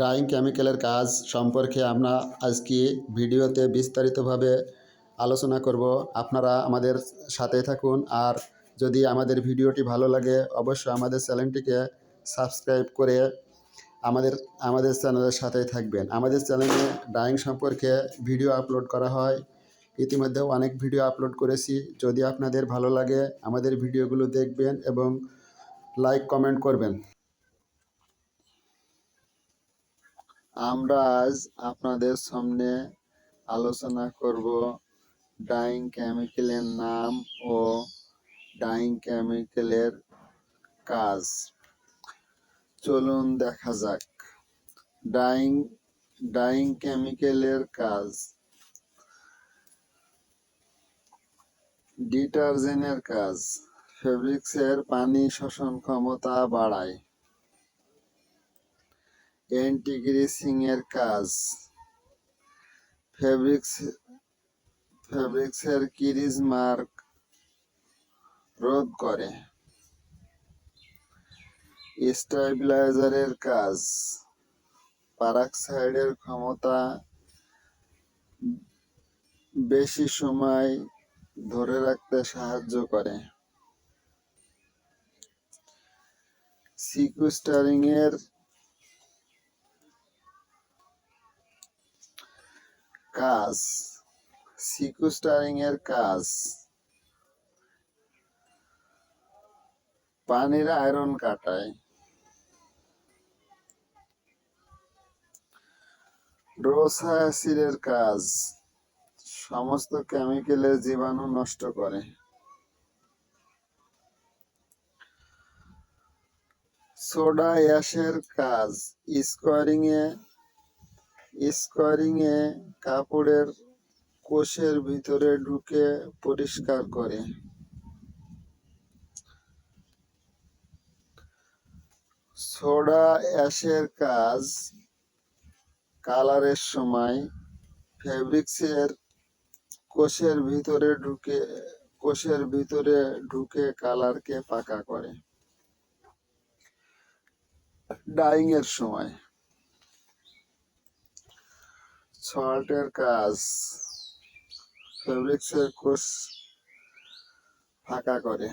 Dyeing কেমিক্যালের কাজ সম্পর্কে আমরা আজকে ভিডিওতে বিস্তারিতভাবে আলোচনা করব। আপনারা আমাদের সাথে থাকুন, আর যদি আমাদের ভিডিওটি ভালো লাগে অবশ্যই আমাদের চ্যানেলটিকে সাবস্ক্রাইব করে আমাদের আমাদের চ্যানেলের সাথেই থাকবেন। আমাদের চ্যানেলে ডাইং সম্পর্কে ভিডিও আপলোড করা হয়, ইতিমধ্যে অনেক ভিডিও আপলোড করেছি। যদি আপনাদের ভালো লাগে আমাদের ভিডিওগুলো দেখবেন এবং লাইক কমেন্ট করবেন। আমরা আজ আপনাদের সামনে আলোচনা করব ডাইং কেমিক্যালের নাম ও ডাইং কেমিক্যালের কাজ। চলুন দেখা যাক। ডাইং ডাইং কেমিক্যালের কাজ: ডিটারজেন্টের কাজ, ফেব্রিক্সের পানি শোষণ ক্ষমতা বাড়ায়। অ্যান্টি গ্রিসিং এর কাজ, ফেব্রিক্সের ক্রিজ মার্ক রোধ করে। স্টেবিলাইজারের কাজ, পারক্সাইডের ক্ষমতা বেশি সময় ধরে রাখতে সাহায্য করে। সিকুস্টারিং এর কাজ, পানির আয়রন কাটায়। রোসা অ্যাসিডের কাজ, সমস্ত কেমিক্যালের জীবাণু নষ্ট করে। সোডা অ্যাশের কাজ, স্কোয়ারিং এ কাপড়ের কোষের ভিতরে ঢুকে পরিষ্কার করে। সোডা অ্যাশের কাজ কালারের সময় ফেব্রিক্সের কোষের ভিতরে ঢুকে কালারকে ফাঁকা করে। ডাইং এর সময় সল্টের কাজ ফেব্রিক্সের কোষ ফাঁকা করে।